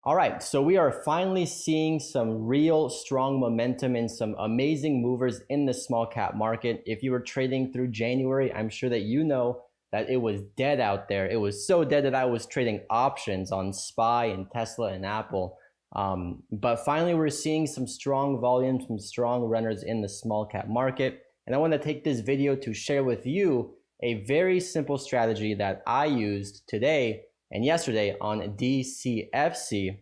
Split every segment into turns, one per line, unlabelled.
All right, so we are finally seeing some real strong momentum and some amazing movers in the small cap market. If you were trading through January, I'm sure that you know that it was dead out there. It was so dead that I was trading options on SPY and Tesla and Apple. But finally, we're seeing some strong volumes, some strong runners in the small cap market. And I want to take this video to share with you a very simple strategy that I used today and yesterday on DCFC,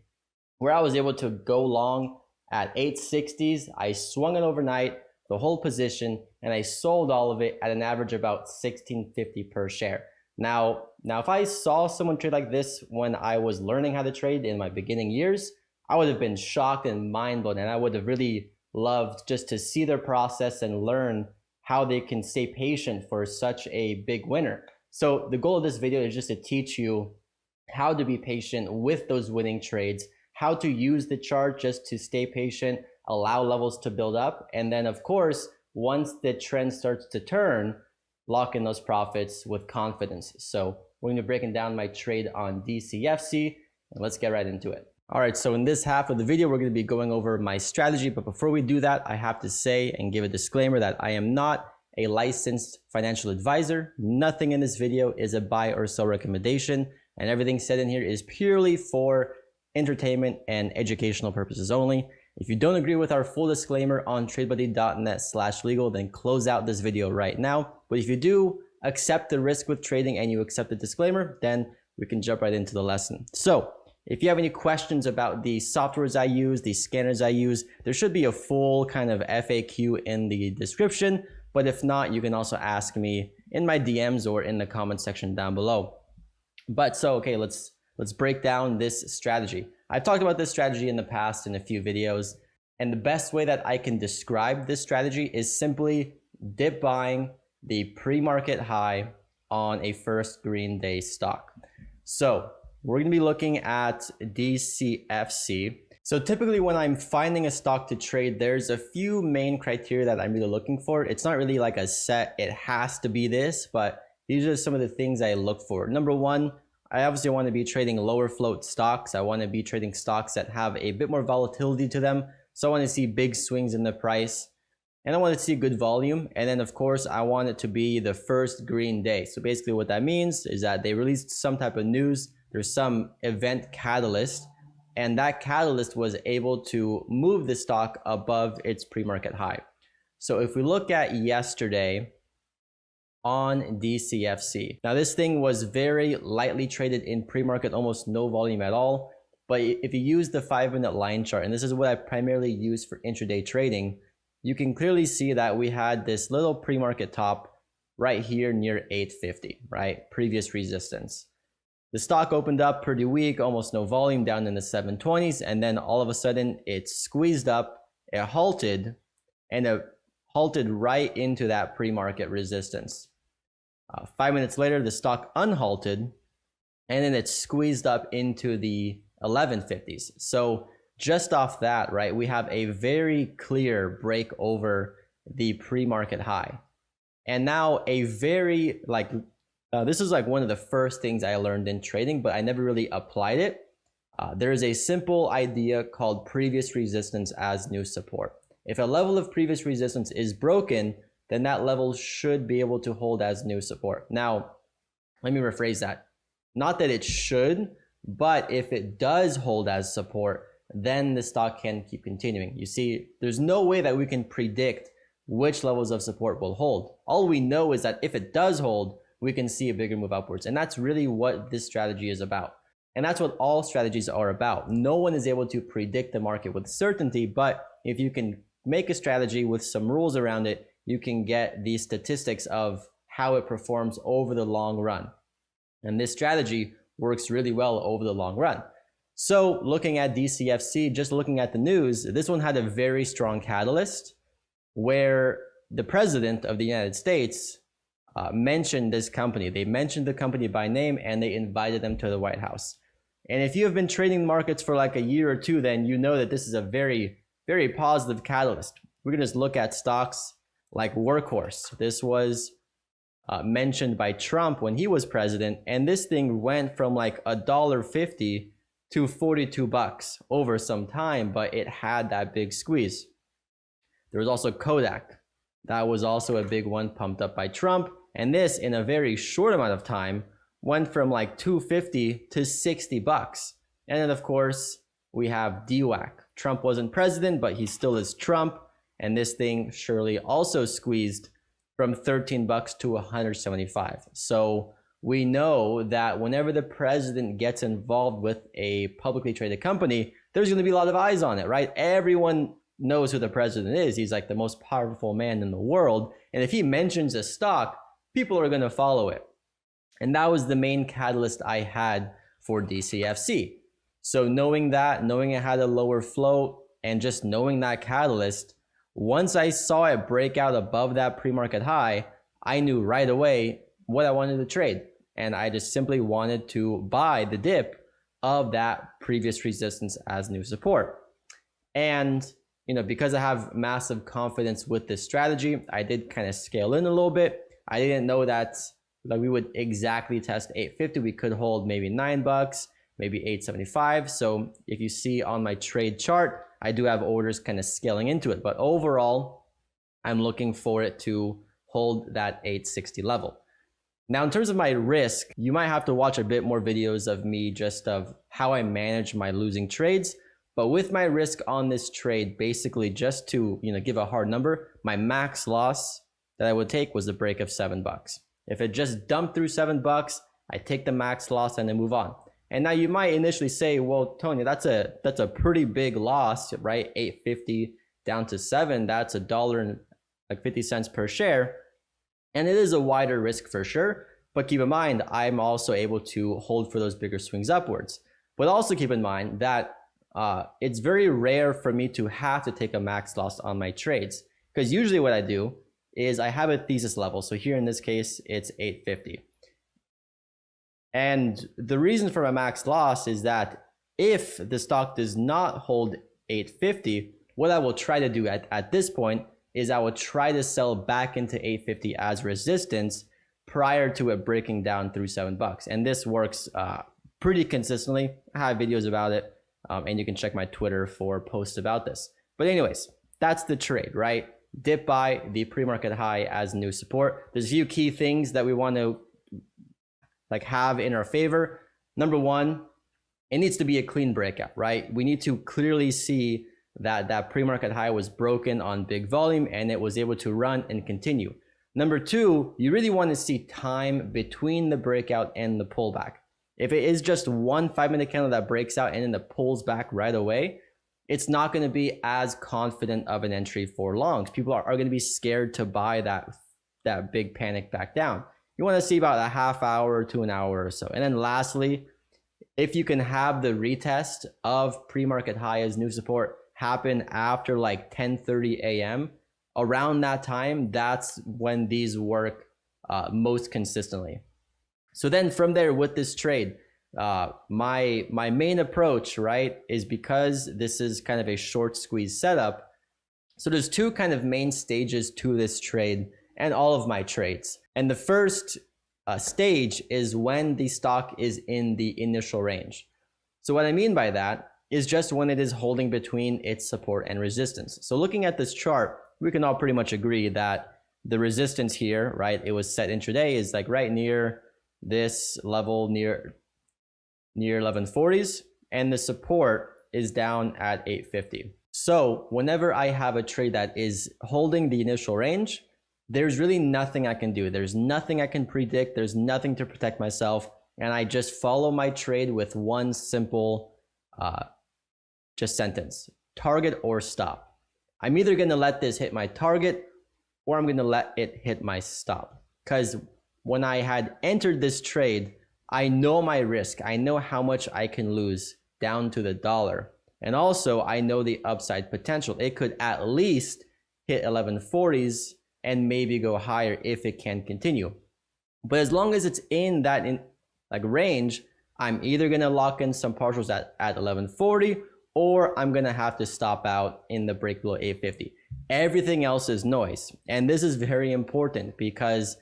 where I was able to go long at 860s. I swung it overnight, the whole position, and I sold all of it at an average about $16.50 per share. Now, if I saw someone trade like this when I was learning how to trade in my beginning years, I would have been shocked and mind blown, and I would have really loved just to see their process and learn how they can stay patient for such a big winner. So the goal of this video is just to teach you how to be patient with those winning trades, how to use the chart just to stay patient, allow levels to build up, and then of course, once the trend starts to turn, lock in those profits with confidence. So we're going to be breaking down my trade on DCFC, and let's get right into it. All right, so in this half of the video, we're going to be going over my strategy, but before we do that, I have to say and give a disclaimer that I am not a licensed financial advisor. Nothing in this video is a buy or sell recommendation, and everything said in here is purely for entertainment and educational purposes only. If you don't agree with our full disclaimer on tradebuddy.net/legal, then close out this video right now. But if you do accept the risk with trading and you accept the disclaimer, then we can jump right into the lesson. So if you have any questions about the softwares I use, the scanners I use, there should be a full kind of FAQ in the description. But if not, you can also ask me in my DMs or in the comment section down below. But so, okay, let's break down this strategy. I've talked about this strategy in the past in a few videos, and the best way that I can describe this strategy is simply dip buying the pre-market high on a first green day stock. So we're going to be looking at DCFC. So typically when I'm finding a stock to trade, there's a few main criteria that I'm really looking for. It's not really like a set, it has to be this, but these are some of the things I look for. Number one, I obviously want to be trading lower float stocks. I want to be trading stocks that have a bit more volatility to them. So I want to see big swings in the price, and I want to see good volume. And then of course, I want it to be the first green day. So basically what that means is that they released some type of news. There's some event catalyst, and that catalyst was able to move the stock above its pre-market high. So if we look at yesterday on DCFC, now this thing was very lightly traded in pre-market, almost no volume at all. But if you use the 5-minute line chart, and this is what I primarily use for intraday trading, you can clearly see that we had this little pre-market top right here near 850, right? Previous resistance. The stock opened up pretty weak, almost no volume, down in the 720s, and then all of a sudden it squeezed up, it halted, and it halted right into that pre-market resistance. 5 minutes later, the stock unhalted, and then it squeezed up into the 1150s. So just off that, right, we have a very clear break over the pre-market high. And now a very, this is like one of the first things I learned in trading, but I never really applied it. There is a simple idea called previous resistance as new support. If a level of previous resistance is broken, then that level should be able to hold as new support. Now, let me rephrase that. Not that it should, but if it does hold as support, then the stock can keep continuing. You see, there's no way that we can predict which levels of support will hold. All we know is that if it does hold, we can see a bigger move upwards. And that's really what this strategy is about. And that's what all strategies are about. No one is able to predict the market with certainty, but if you can make a strategy with some rules around it, you can get the statistics of how it performs over the long run. And this strategy works really well over the long run. So looking at DCFC, just looking at the news, this one had a very strong catalyst where the president of the United States mentioned this company. They mentioned the company by name and they invited them to the White House. And if you have been trading markets for like a year or two, then you know that this is a very, very positive catalyst. We can just look at stocks like Workhorse. This was mentioned by Trump when he was president, and this thing went from like $1.50 to 42 bucks over some time, but it had that big squeeze. There was also Kodak. That was also a big one, pumped up by Trump. And this, in a very short amount of time, went from like 250 to 60 bucks. And then of course, we have DWAC. Trump wasn't president, but he still is Trump. And this thing surely also squeezed from 13 bucks to 175. So we know that whenever the president gets involved with a publicly traded company, there's going to be a lot of eyes on it, right? Everyone knows who the president is. He's like the most powerful man in the world. And if he mentions a stock, people are going to follow it. And that was the main catalyst I had for DCFC. So knowing that, knowing it had a lower float, and just knowing that catalyst, once I saw it break out above that pre-market high, I knew right away what I wanted to trade. And I just simply wanted to buy the dip of that previous resistance as new support. And because I have massive confidence with this strategy, I did kind of scale in a little bit. I didn't know that we would exactly test 850. We could hold maybe 9 bucks, maybe 875. So if you see on my trade chart, I do have orders kind of scaling into it. But overall, I'm looking for it to hold that 860 level. Now, in terms of my risk, you might have to watch a bit more videos of me just of how I manage my losing trades. But with my risk on this trade, basically just to give a hard number, my max loss that I would take was the break of 7 bucks. If it just dumped through 7 bucks, I take the max loss and then move on. And now you might initially say, well, Tony, that's a pretty big loss, right? 850 down to 7, that's $1.50 per share. And it is a wider risk for sure. But keep in mind, I'm also able to hold for those bigger swings upwards. But also keep in mind that it's very rare for me to have to take a max loss on my trades. Because usually what I do is I have a thesis level. So here in this case, it's 850. And the reason for my max loss is that if the stock does not hold 850, what I will try to do at this point is I will try to sell back into 850 as resistance prior to it breaking down through 7 bucks. And this works pretty consistently. I have videos about it, and you can check my Twitter for posts about this. But anyways, that's the trade, right? Dip buy the pre-market high as new support. There's a few key things that we want to have in our favor. Number one, it needs to be a clean breakout, right? We need to clearly see that pre-market high was broken on big volume and it was able to run and continue. Number two, you really want to see time between the breakout and the pullback. If it is just one 5-minute candle that breaks out and then it pulls back right away, it's not going to be as confident of an entry for longs. People are going to be scared to buy that big panic back down. You want to see about a half hour to an hour or so. And then lastly, if you can have the retest of pre-market high as new support happen after like 10:30 a.m., around that time, that's when these work most consistently. So then from there with this trade, my main approach, right, is because this is kind of a short squeeze setup. So there's two kind of main stages to this trade and all of my trades. And the first stage is when the stock is in the initial range. So what I mean by that is just when it is holding between its support and resistance. So looking at this chart, we can all pretty much agree that the resistance here, right, it was set intraday, is like right near this level, near 1140s, and the support is down at 850. So whenever I have a trade that is holding the initial range, there's really nothing I can do. There's nothing I can predict. There's nothing to protect myself. And I just follow my trade with one simple just sentence: target or stop. I'm either going to let this hit my target or I'm going to let it hit my stop. Because when I had entered this trade, I know my risk. I know how much I can lose down to the dollar. And also I know the upside potential. It could at least hit 1140s and maybe go higher if it can continue. But as long as it's in that range, I'm either going to lock in some partials at 1140, or I'm going to have to stop out in the break below 850. Everything else is noise. And this is very important because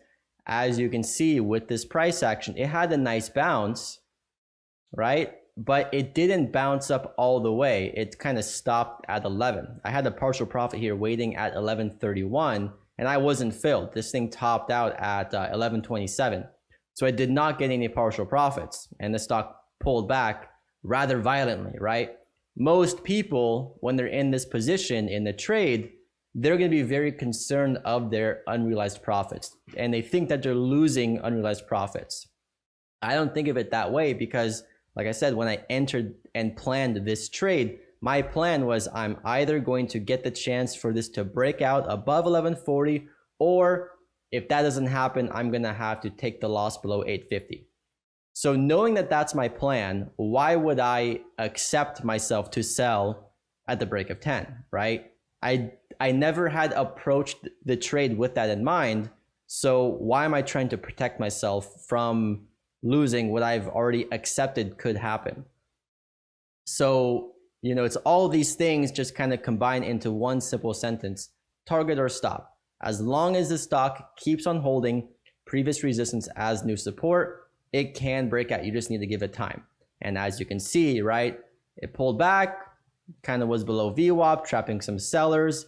as you can see with this price action, it had a nice bounce, right? but it didn't bounce up all the way. It kind of stopped at 11. I had a partial profit here waiting at 11.31, and I wasn't filled. This thing topped out at 11.27. So I did not get any partial profits, and the stock pulled back rather violently, right? Most people, when they're in this position in the trade, they're going to be very concerned of their unrealized profits, and they think that they're losing unrealized profits. I don't think of it that way because, like I said, when I entered and planned this trade, my plan was I'm either going to get the chance for this to break out above 1140, or if that doesn't happen, I'm going to have to take the loss below 850. So knowing that that's my plan, why would I accept myself to sell at the break of 10, right? I never had approached the trade with that in mind. So why am I trying to protect myself from losing what I've already accepted could happen? So, it's all these things just kind of combine into one simple sentence: target or stop. As long as the stock keeps on holding previous resistance as new support, it can break out. You just need to give it time. And as you can see, right, it pulled back, kind of was below VWAP, trapping some sellers,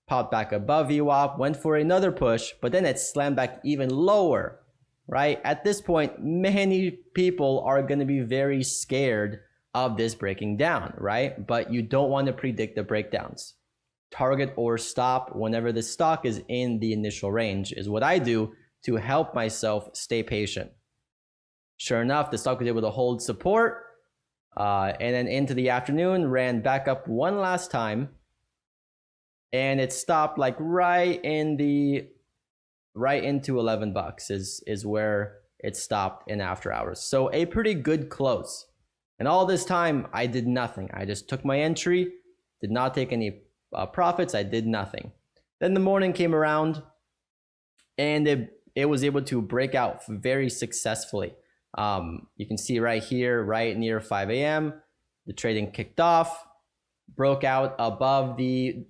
popped back above VWAP, went for another push, but then it slammed back even lower, right? At this point, many people are going to be very scared of this breaking down, right? But you don't want to predict the breakdowns. Target or stop whenever the stock is in the initial range is what I do to help myself stay patient. Sure enough, the stock was able to hold support, and then into the afternoon, ran back up one last time, and it stopped like right into $11 is where it stopped in after hours. So a pretty good close. And all this time, I did nothing. I just took my entry, did not take any profits. I did nothing. Then the morning came around, and it was able to break out very successfully. You can see right here, right near 5 a.m., the trading kicked off, broke out above the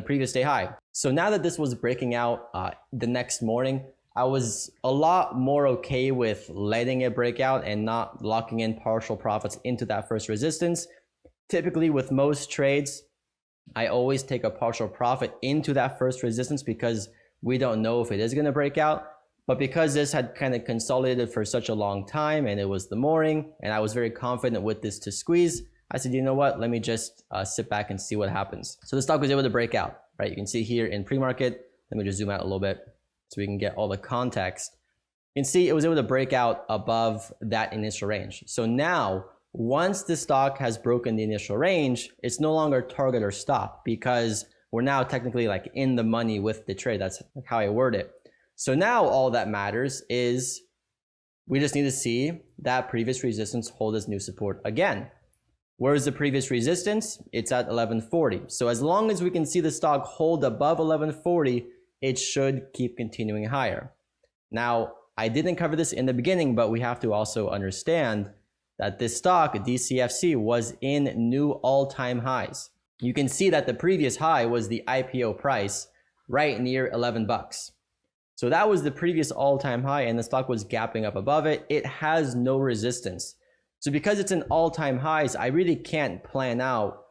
previous day high. So now that this was breaking out the next morning, I was a lot more okay with letting it break out and not locking in partial profits into that first resistance. Typically with most trades, I always take a partial profit into that first resistance because we don't know if it is going to break out. But because this had kind of consolidated for such a long time and it was the morning and I was very confident with this to squeeze, I said, you know what, let me just sit back and see what happens. So the stock was able to break out, right? You can see here in pre-market, let me just zoom out a little bit so we can get all the context. You can see it was able to break out above that initial range. So now, once the stock has broken the initial range, it's no longer target or stop because we're now technically like in the money with the trade. That's how I word it. So now all that matters is we just need to see that previous resistance hold as new support again. Where is the previous resistance? It's at 1140. So as long as we can see the stock hold above 1140, it should keep continuing higher. Now, I didn't cover this in the beginning, but we have to also understand that this stock, DCFC, was in new all-time highs. You can see that the previous high was the IPO price right near $11. So that was the previous all-time high and the stock was gapping up above it. It has no resistance. So because it's an all-time highs, I really can't plan out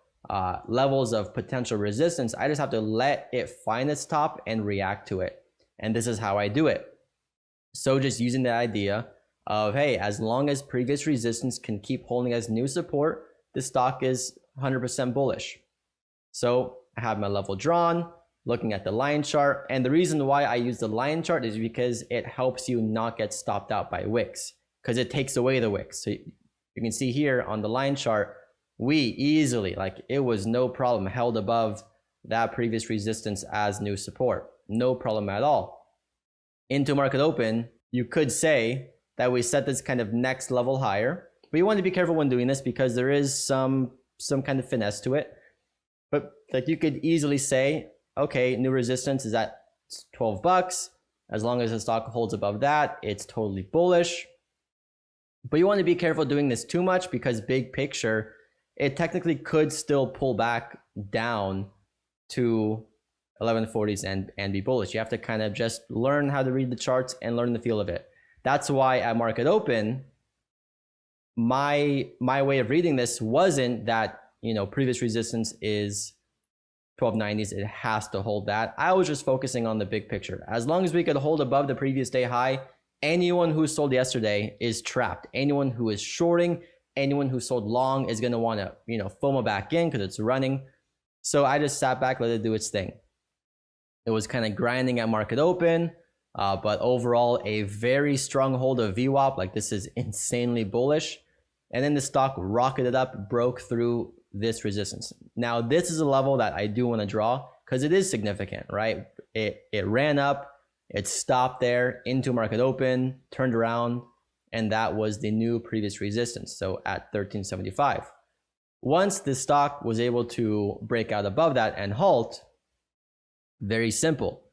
levels of potential resistance. I just have to let it find its top and react to it. And this is how I do it. So just using the idea of, hey, as long as previous resistance can keep holding as new support, the stock is 100% bullish. So I have my level drawn, looking at the line chart. And the reason why I use the line chart is because it helps you not get stopped out by wicks, because it takes away the wicks. So you can see here on the line chart, we easily, like it was no problem, held above that previous resistance as new support. No problem at all. Into market open, you could say that we set this kind of next level higher, but you want to be careful when doing this because there is some kind of finesse to it. But like you could easily say, okay, new resistance is at $12. As long as the stock holds above that, it's totally bullish. But you want to be careful doing this too much because big picture, it technically could still pull back down to 1140s and be bullish. You have to kind of just learn how to read the charts and learn the feel of it. That's why at market open, my way of reading this wasn't that, previous resistance is 1290s, it has to hold that. I was just focusing on the big picture. As long as we could hold above the previous day high, anyone who sold yesterday is trapped. Anyone who is shorting, anyone who sold long is going to want to, FOMO back in because it's running. So I just sat back, let it do its thing. It was kind of grinding at market open, but overall a very strong hold of VWAP. Like, this is insanely bullish. And then the stock rocketed up, broke through this resistance. Now, this is a level that I do want to draw because it is significant, right? It ran up, it stopped there into market open, turned around, and that was the new previous resistance. So at 1375. Once the stock was able to break out above that and halt, very simple.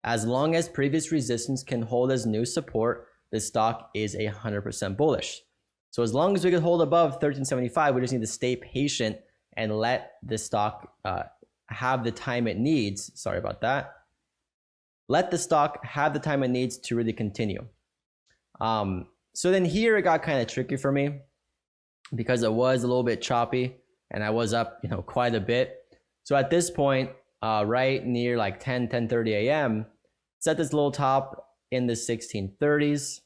As long as previous resistance can hold as new support, the stock is 100% bullish. So as long as we can hold above 1375, we just need to stay patient and let the stock have the time it needs. Sorry about that. Let the stock have the time it needs to really continue. So then here it got kind of tricky for me because it was a little bit choppy and I was up, quite a bit. So at this point, right near like 10:30 a.m., set this little top in the 1630s.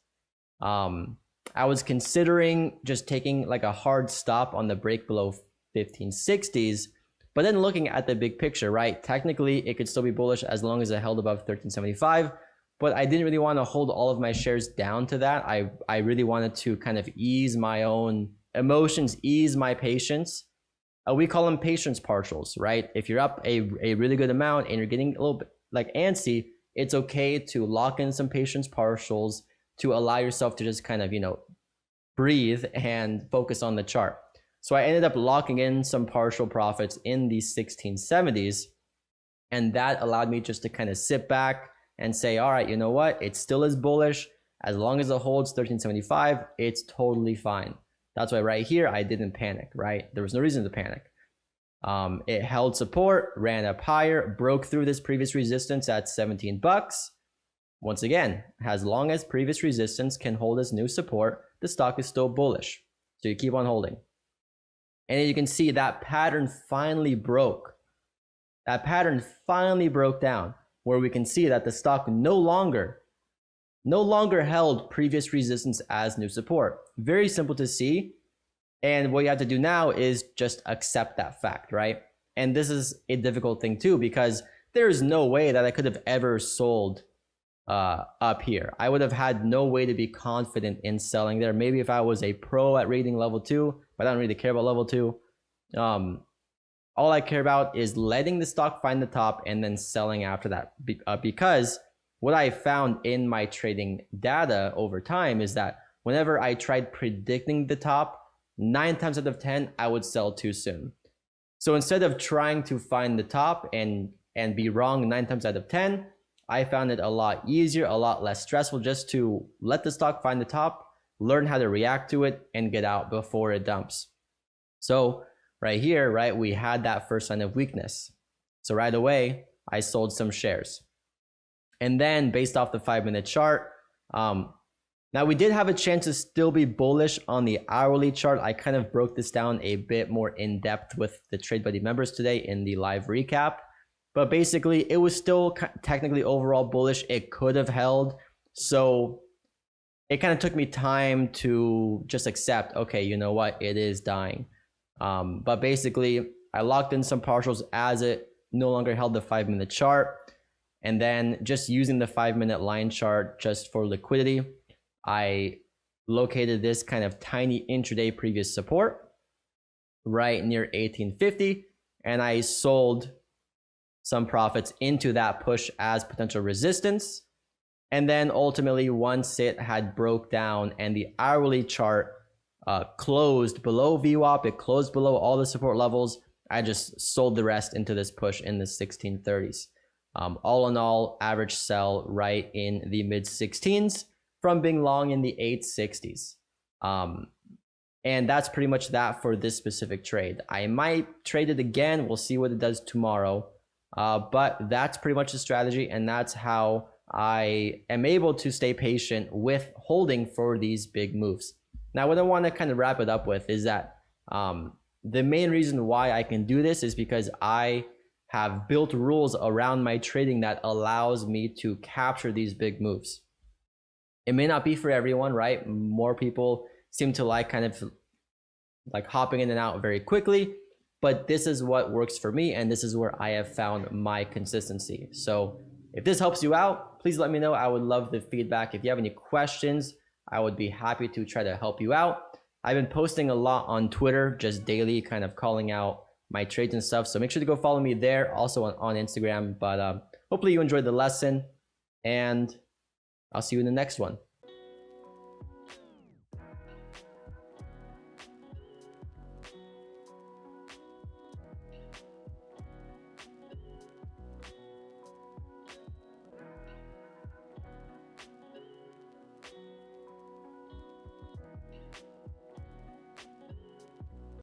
I was considering just taking like a hard stop on the break below 1560s, but then looking at the big picture, right? Technically, it could still be bullish as long as it held above 1375, but I didn't really want to hold all of my shares down to that. I really wanted to kind of ease my own emotions, ease my patience. We call them patience partials, right? If you're up a really good amount and you're getting a little bit like antsy, it's okay to lock in some patience partials to allow yourself to just kind of, breathe and focus on the chart. So I ended up locking in some partial profits in the 1670s. And that allowed me just to kind of sit back and say, all right, you know what? It still is bullish. As long as it holds 1375, it's totally fine. That's why right here, I didn't panic, right? There was no reason to panic. It held support, ran up higher, broke through this previous resistance at 17 bucks. Once again, as long as previous resistance can hold as new support, the stock is still bullish. So you keep on holding. And you can see that pattern finally broke. That pattern finally broke down where we can see that the stock no longer held previous resistance as new support. Very simple to see. And what you have to do now is just accept that fact, right? And this is a difficult thing too, because there is no way that I could have ever sold up here. I would have had no way to be confident in selling there. Maybe if I was a pro at reading level 2, but I don't really care about level 2. All I care about is letting the stock find the top and then selling after that. Because what I found in my trading data over time is that whenever I tried predicting the top, 9 times out of 10, I would sell too soon. So instead of trying to find the top and be wrong 9 times out of 10, I found it a lot easier, a lot less stressful just to let the stock find the top, learn how to react to it, and get out before it dumps. So right here, right, we had that first sign of weakness. So right away, I sold some shares. And then based off the 5-minute chart, now we did have a chance to still be bullish on the hourly chart. I kind of broke this down a bit more in depth with the Trade Buddy members today in the live recap. But basically, it was still technically overall bullish. It could have held. So it kind of took me time to just accept, okay, you know what? It is dying. But basically, I locked in some partials as it no longer held the 5-minute chart. And then just using the 5-minute line chart just for liquidity, I located this kind of tiny intraday previous support right near 1850. And I sold some profits into that push as potential resistance. And then ultimately, once it had broke down and the hourly chart closed below VWAP, it closed below all the support levels, I just sold the rest into this push in the 1630s. All in all, average sell right in the mid 16s from being long in the 860s. And that's pretty much that for this specific trade. I might trade it again. We'll see what it does tomorrow. But that's pretty much the strategy, and that's how I am able to stay patient with holding for these big moves. Now, what I want to kind of wrap it up with is that the main reason why I can do this is because I have built rules around my trading that allows me to capture these big moves. It may not be for everyone, right? More people seem to like kind of like hopping in and out very quickly, but this is what works for me, and this is where I have found my consistency. So if this helps you out, please let me know. I would love the feedback. If you have any questions, I would be happy to try to help you out. I've been posting a lot on Twitter, just daily, kind of calling out my trades and stuff. So make sure to go follow me there, also on Instagram. But hopefully you enjoyed the lesson, and I'll see you in the next one.